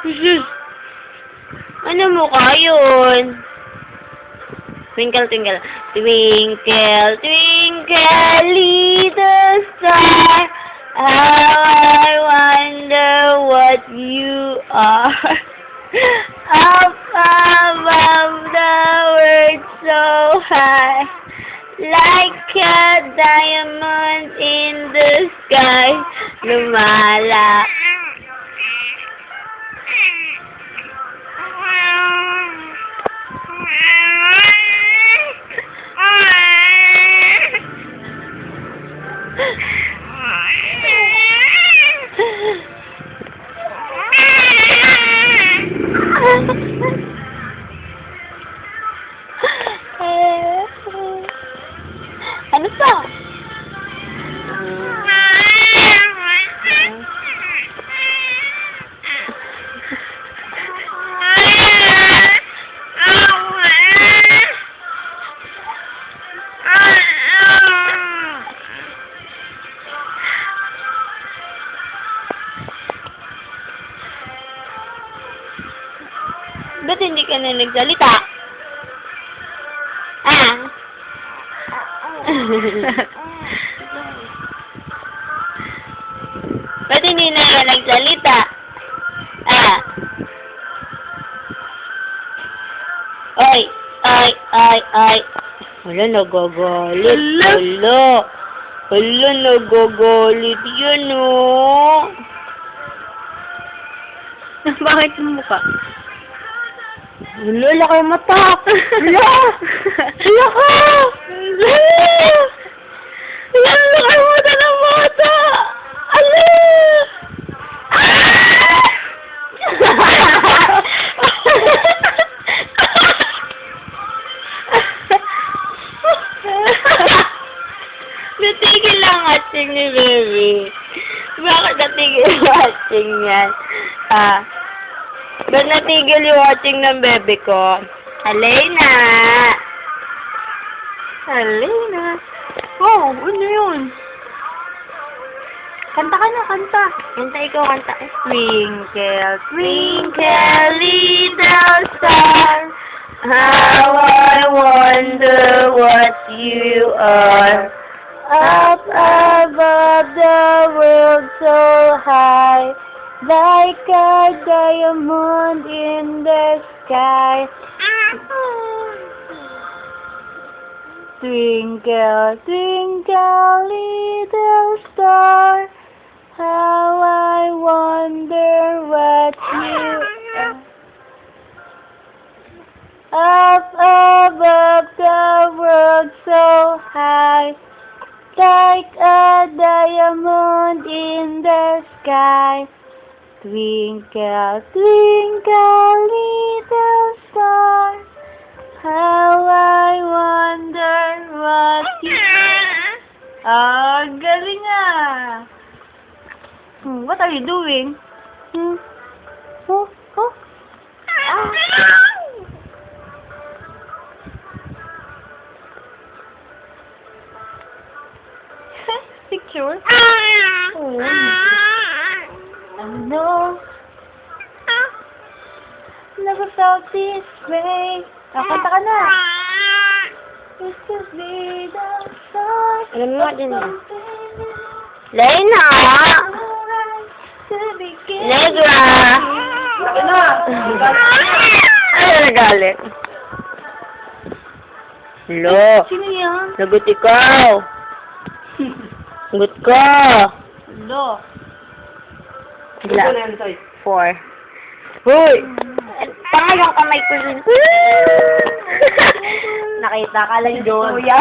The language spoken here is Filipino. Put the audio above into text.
Jesus! Ano mukha yun? Twinkle, twinkle. Twinkle, twinkle, little star. How I wonder what you are. Up above the world so high. Like a diamond in the sky. Lumala. Ano pa? Ba't hindi ka na nagsalita? Ah? Ba't hindi na ka nagsalita? Ah? Ay! Ay! Ay! Ay! Wala, nagagalit. Wala! Wala, nagagalit yan, oh! Bakit yung mukha? Wala, laki yung mata! Wala! Wala ka! Wala! Wala, laki yung mata ng bata! Ala! Natigil lang ating ni baby. Bakit natigil yung ating yan? Ba't natigil yung watching ng bebe ko? Alena! Alena! Oh, ano yun? Kanta ka na, kanta. Kanta ikaw, kanta. Twinkle, twinkle, little star, how I wonder what you are. Up above the world so high, like a diamond in the sky. Twinkle, twinkle, little star, how I wonder what you are. Up above the world so high, like a diamond in the sky. Twinkle, twinkle, little star, how I wonder what you are. Galing ah! What are you doing? Oh, oh. Picture? Oh. No. Never felt this way. Kanta ka na. This could be the start. Alam mo din na. Lena! Negra! Ano? Ano nagalit? Lo! Sino yan? Lagot ikaw! Lagot ka! Lo. Bila. Ano yan, Toy? 4. Hoy! Pangalang kamay ko yun. Nakita ka lang, John. Kuya.